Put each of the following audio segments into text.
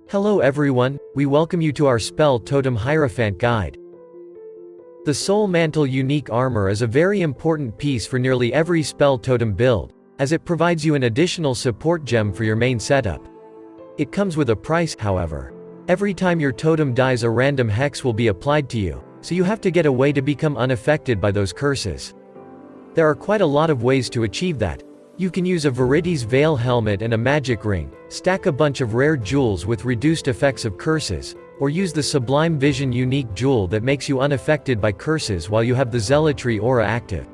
Hello everyone, we welcome you to our Spell Totem Hierophant guide. The Soul Mantle unique armor is a very important piece for nearly every Spell Totem build, as it provides you an additional support gem for your main setup. It comes with a price, however. Every time your totem dies, a random hex will be applied to you, so you have to get a way to become unaffected by those curses. There are quite a lot of ways to achieve that. You can use a Verity's Veil helmet and a magic ring, stack a bunch of rare jewels with reduced effects of curses, or use the Sublime Vision unique jewel that makes you unaffected by curses while you have the Zealotry aura active.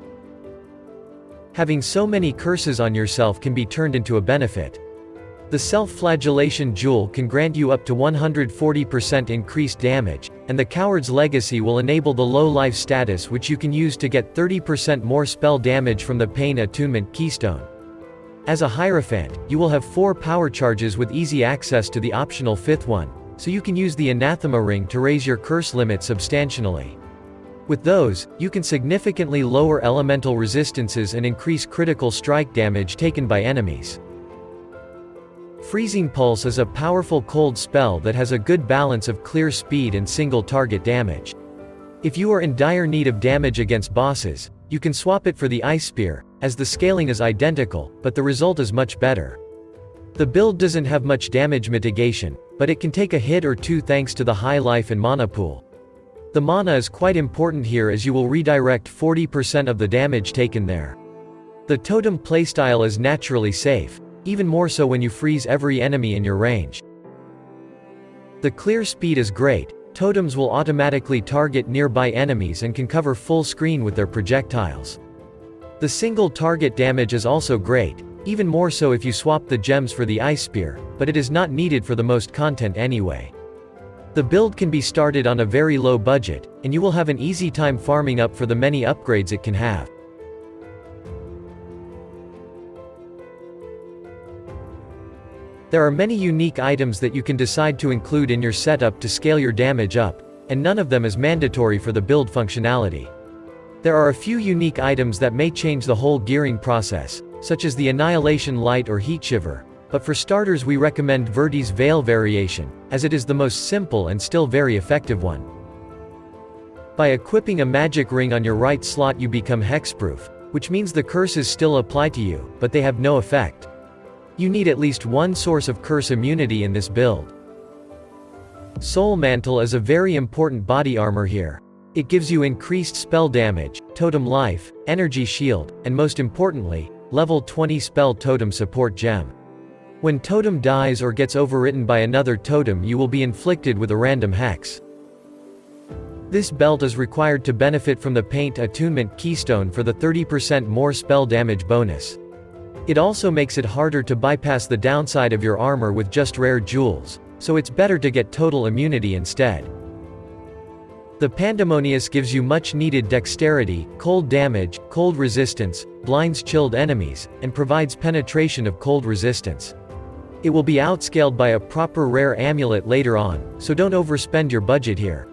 Having so many curses on yourself can be turned into a benefit. The Self-Flagellation jewel can grant you up to 140% increased damage, and the Coward's Legacy will enable the low life status, which you can use to get 30% more spell damage from the Pain Attunement keystone. As a Hierophant, you will have 4 power charges with easy access to the optional 5th one, so you can use the Anathema ring to raise your curse limit substantially. With those, you can significantly lower elemental resistances and increase critical strike damage taken by enemies. Freezing Pulse is a powerful cold spell that has a good balance of clear speed and single target damage. If you are in dire need of damage against bosses, you can swap it for the Ice Spear, as the scaling is identical, but the result is much better. The build doesn't have much damage mitigation, but it can take a hit or two thanks to the high life and mana pool. The mana is quite important here, as you will redirect 40% of the damage taken there. The totem playstyle is naturally safe, even more so when you freeze every enemy in your range. The clear speed is great. Totems will automatically target nearby enemies and can cover full screen with their projectiles. The single target damage is also great, even more so if you swap the gems for the Ice Spear, but it is not needed for the most content anyway. The build can be started on a very low budget, and you will have an easy time farming up for the many upgrades it can have. There are many unique items that you can decide to include in your setup to scale your damage up, and none of them is mandatory for the build functionality. There are a few unique items that may change the whole gearing process, such as the Annihilation Light or Heat Shiver, but for starters we recommend Verity's Veil variation, as it is the most simple and still very effective one. By equipping a magic ring on your right slot, you become hexproof, which means the curses still apply to you, but they have no effect. You need at least one source of curse immunity in this build. Soul Mantle is a very important body armor here. It gives you increased spell damage, totem life, energy shield, and most importantly, level 20 spell totem support gem. When totem dies or gets overwritten by another totem, you will be inflicted with a random hex. This belt is required to benefit from the Pain Attunement keystone for the 30% more spell damage bonus. It also makes it harder to bypass the downside of your armor with just rare jewels, so it's better to get total immunity instead. The Pandemonious gives you much needed dexterity, cold damage, cold resistance, blinds chilled enemies, and provides penetration of cold resistance. It will be outscaled by a proper rare amulet later on, so don't overspend your budget here.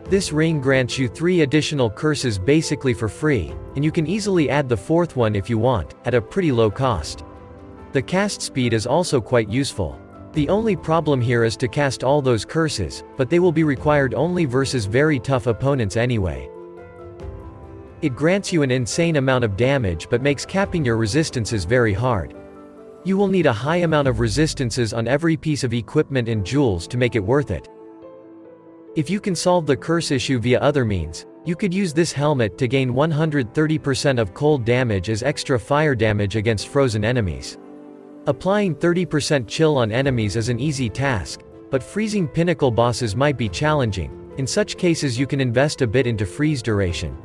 This ring grants you 3 additional curses basically for free, and you can easily add the 4th one if you want, at a pretty low cost. The cast speed is also quite useful. The only problem here is to cast all those curses, but they will be required only versus very tough opponents anyway. It grants you an insane amount of damage but makes capping your resistances very hard. You will need a high amount of resistances on every piece of equipment and jewels to make it worth it. If you can solve the curse issue via other means, you could use this helmet to gain 130% of cold damage as extra fire damage against frozen enemies. Applying 30% chill on enemies is an easy task, but freezing pinnacle bosses might be challenging. In such cases you can invest a bit into freeze duration.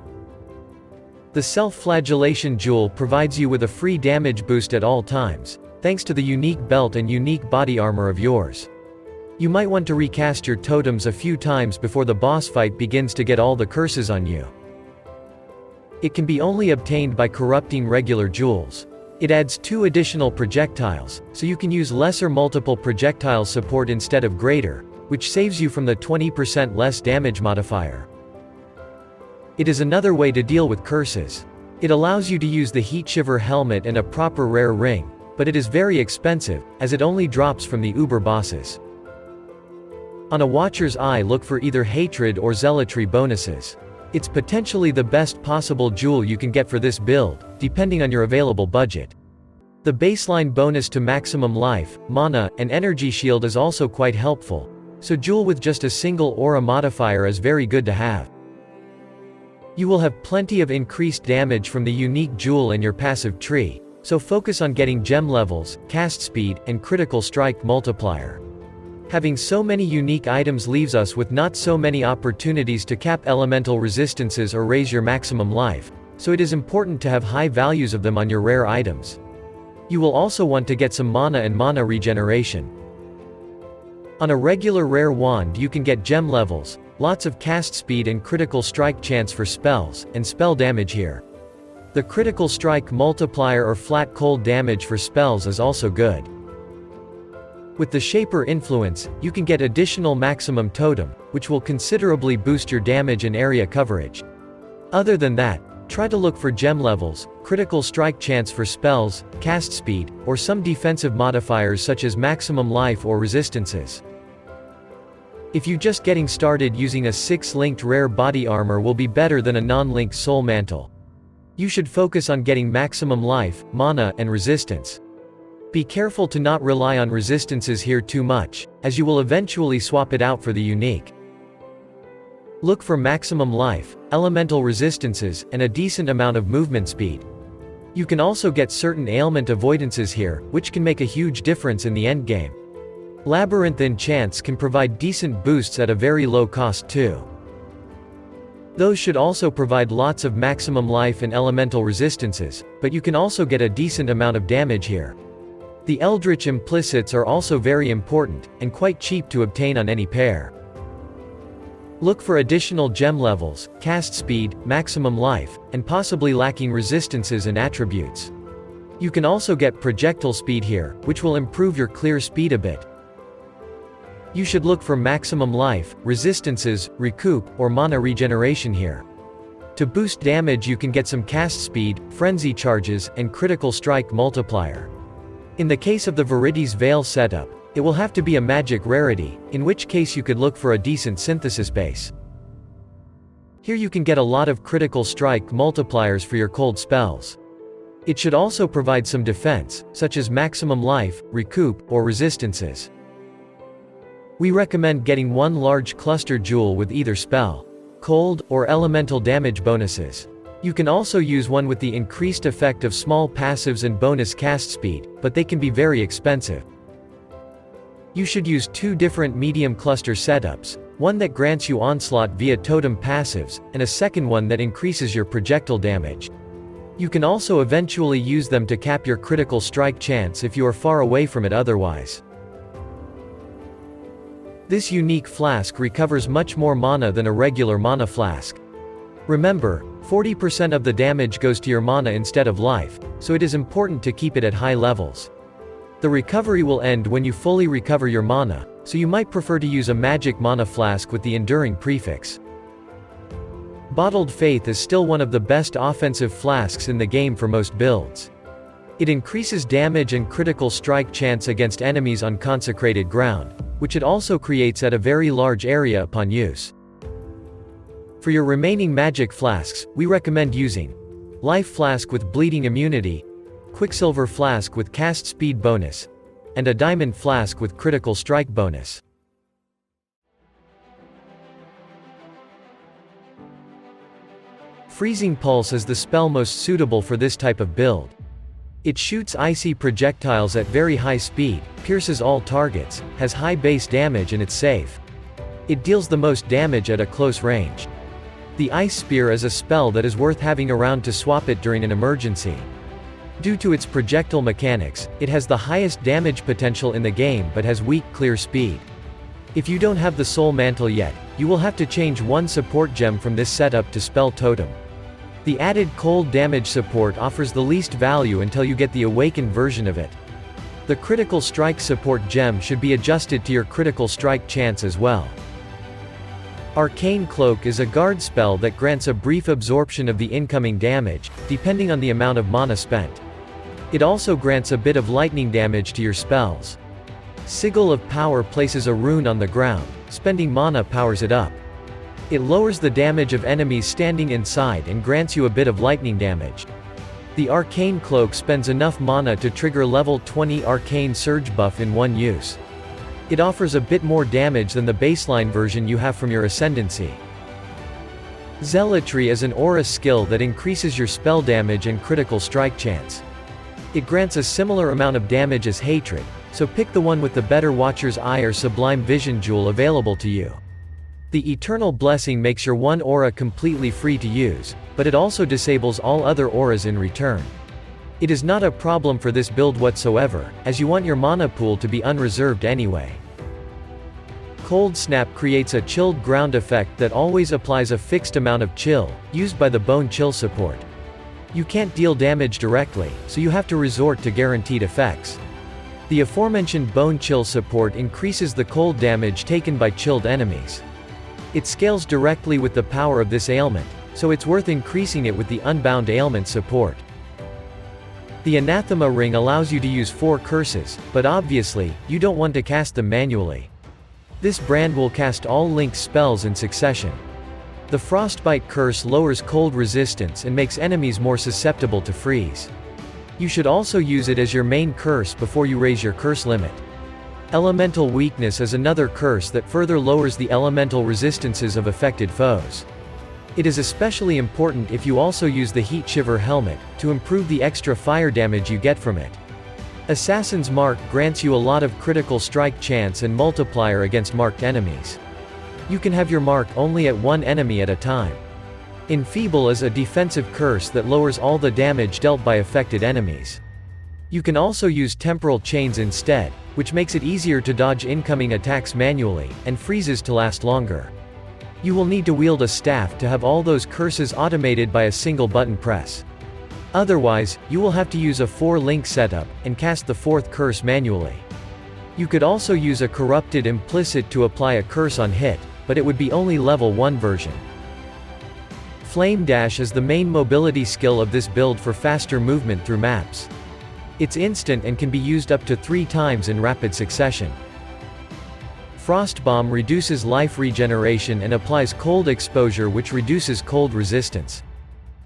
The Self-Flagellation jewel provides you with a free damage boost at all times, thanks to the unique belt and unique body armor of yours. You might want to recast your totems a few times before the boss fight begins to get all the curses on you. It can be only obtained by corrupting regular jewels. It adds 2 additional projectiles, so you can use lesser multiple projectile support instead of greater, which saves you from the 20% less damage modifier. It is another way to deal with curses. It allows you to use the Heat Shiver helmet and a proper rare ring, but it is very expensive, as it only drops from the Uber bosses. On a Watcher's Eye, look for either Hatred or Zealotry bonuses. It's potentially the best possible jewel you can get for this build, depending on your available budget. The baseline bonus to maximum life, mana, and energy shield is also quite helpful, so jewel with just a single aura modifier is very good to have. You will have plenty of increased damage from the unique jewel in your passive tree, so focus on getting gem levels, cast speed, and critical strike multiplier. Having so many unique items leaves us with not so many opportunities to cap elemental resistances or raise your maximum life, so it is important to have high values of them on your rare items. You will also want to get some mana and mana regeneration. On a regular rare wand you can get gem levels, lots of cast speed and critical strike chance for spells, and spell damage here. The critical strike multiplier or flat cold damage for spells is also good. With the Shaper influence, you can get additional maximum totem, which will considerably boost your damage and area coverage. Other than that, try to look for gem levels, critical strike chance for spells, cast speed, or some defensive modifiers such as maximum life or resistances. If you just getting started, using a 6-linked rare body armor will be better than a non-linked soul mantle. You should focus on getting maximum life, mana, and resistance. Be careful to not rely on resistances here too much, as you will eventually swap it out for the unique. Look for maximum life, elemental resistances, and a decent amount of movement speed. You can also get certain ailment avoidances here, which can make a huge difference in the endgame. Labyrinth enchants can provide decent boosts at a very low cost too. Those should also provide lots of maximum life and elemental resistances, but you can also get a decent amount of damage here. The Eldritch implicits are also very important, and quite cheap to obtain on any pair. Look for additional gem levels, cast speed, maximum life, and possibly lacking resistances and attributes. You can also get projectile speed here, which will improve your clear speed a bit. You should look for maximum life, resistances, recoup, or mana regeneration here. To boost damage you can get some cast speed, frenzy charges, and critical strike multiplier. In the case of the Viridi's Veil setup, it will have to be a magic rarity, in which case you could look for a decent synthesis base. Here you can get a lot of critical strike multipliers for your cold spells. It should also provide some defense, such as maximum life, recoup, or resistances. We recommend getting one large cluster jewel with either spell, cold, or elemental damage bonuses. You can also use one with the increased effect of small passives and bonus cast speed, but they can be very expensive. You should use 2 different medium cluster setups, one that grants you onslaught via totem passives, and a second one that increases your projectile damage. You can also eventually use them to cap your critical strike chance if you are far away from it otherwise. This unique flask recovers much more mana than a regular mana flask. Remember, 40% of the damage goes to your mana instead of life, so it is important to keep it at high levels. The recovery will end when you fully recover your mana, so you might prefer to use a magic mana flask with the enduring prefix. Bottled Faith is still one of the best offensive flasks in the game for most builds. It increases damage and critical strike chance against enemies on consecrated ground, which it also creates at a very large area upon use. For your remaining magic flasks, we recommend using Life Flask with Bleeding Immunity, Quicksilver Flask with Cast Speed bonus, and a Diamond Flask with Critical Strike bonus. Freezing Pulse is the spell most suitable for this type of build. It shoots icy projectiles at very high speed, pierces all targets, has high base damage, and it's safe. It deals the most damage at a close range. The Ice Spear is a spell that is worth having around to swap it during an emergency. Due to its projectile mechanics, it has the highest damage potential in the game but has weak clear speed. If you don't have the Soul Mantle yet, you will have to change one support gem from this setup to Spell Totem. The added cold damage support offers the least value until you get the awakened version of it. The critical strike support gem should be adjusted to your critical strike chance as well. Arcane Cloak is a guard spell that grants a brief absorption of the incoming damage, depending on the amount of mana spent. It also grants a bit of lightning damage to your spells. Sigil of Power places a rune on the ground, spending mana powers it up. It lowers the damage of enemies standing inside and grants you a bit of lightning damage. The Arcane Cloak spends enough mana to trigger level 20 Arcane Surge buff in one use. It offers a bit more damage than the baseline version you have from your Ascendancy. Zealotry is an aura skill that increases your spell damage and critical strike chance. It grants a similar amount of damage as Hatred, so pick the one with the better Watcher's Eye or Sublime Vision Jewel available to you. The Eternal Blessing makes your one aura completely free to use, but it also disables all other auras in return. It is not a problem for this build whatsoever, as you want your mana pool to be unreserved anyway. Cold Snap creates a chilled ground effect that always applies a fixed amount of chill, used by the Bone Chill support. You can't deal damage directly, so you have to resort to guaranteed effects. The aforementioned Bone Chill support increases the cold damage taken by chilled enemies. It scales directly with the power of this ailment, so it's worth increasing it with the Unbound Ailment support. The Anathema Ring allows you to use 4 curses, but obviously, you don't want to cast them manually. This brand will cast all Link's spells in succession. The Frostbite curse lowers cold resistance and makes enemies more susceptible to freeze. You should also use it as your main curse before you raise your curse limit. Elemental Weakness is another curse that further lowers the elemental resistances of affected foes. It is especially important if you also use the Heat Shiver Helmet, to improve the extra fire damage you get from it. Assassin's Mark grants you a lot of critical strike chance and multiplier against marked enemies. You can have your mark only at one enemy at a time. Enfeeble is a defensive curse that lowers all the damage dealt by affected enemies. You can also use Temporal Chains instead, which makes it easier to dodge incoming attacks manually, and freezes to last longer. You will need to wield a staff to have all those curses automated by a single button press. Otherwise, you will have to use a 4-link setup, and cast the 4th curse manually. You could also use a Corrupted Implicit to apply a curse on hit, but it would be only level 1 version. Flame Dash is the main mobility skill of this build for faster movement through maps. It's instant and can be used up to 3 times in rapid succession. Frost Bomb reduces life regeneration and applies cold exposure, which reduces cold resistance.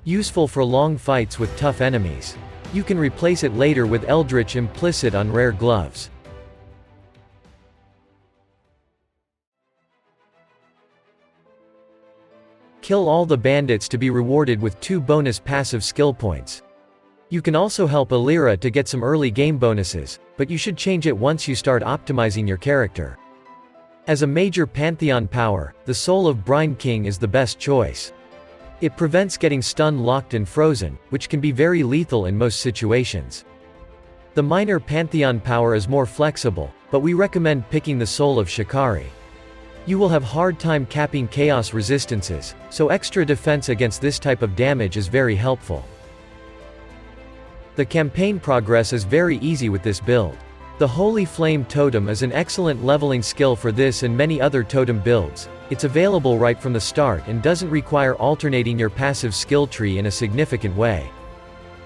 Useful for long fights with tough enemies. You can replace it later with Eldritch Implicit on rare gloves. Kill all the bandits to be rewarded with 2 bonus passive skill points. You can also help Alira to get some early game bonuses, but you should change it once you start optimizing your character. As a major Pantheon power, the Soul of Brine King is the best choice. It prevents getting stun locked and frozen, which can be very lethal in most situations. The minor Pantheon power is more flexible, but we recommend picking the Soul of Shikari. You will have hard time capping chaos resistances, so extra defense against this type of damage is very helpful. The campaign progress is very easy with this build. The Holy Flame Totem is an excellent leveling skill for this and many other totem builds. It's available right from the start and doesn't require alternating your passive skill tree in a significant way.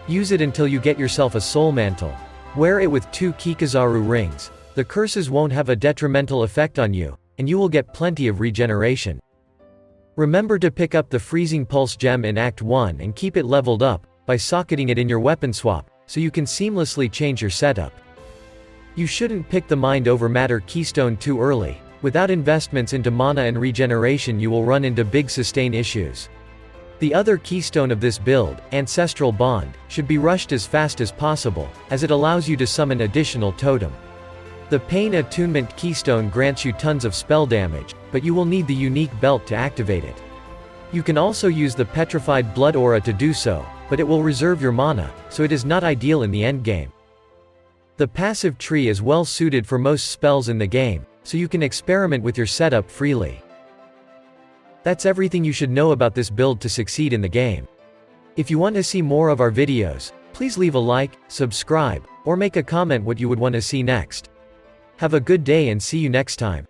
Use it until you get yourself a Soul Mantle. Wear it with 2 Kikazaru rings. The curses won't have a detrimental effect on you, and you will get plenty of regeneration. Remember to pick up the Freezing Pulse gem in Act 1 and keep it leveled up, by socketing it in your weapon swap, so you can seamlessly change your setup. You shouldn't pick the Mind over Matter keystone too early. Without investments into mana and regeneration you will run into big sustain issues. The other keystone of this build, Ancestral Bond, should be rushed as fast as possible, as it allows you to summon additional totem. The Pain Attunement keystone grants you tons of spell damage, but you will need the unique belt to activate it. You can also use the Petrified Blood aura to do so, but it will reserve your mana, so it is not ideal in the endgame. The passive tree is well suited for most spells in the game, so you can experiment with your setup freely. That's everything you should know about this build to succeed in the game. If you want to see more of our videos, please leave a like, subscribe, or make a comment what you would want to see next. Have a good day and see you next time.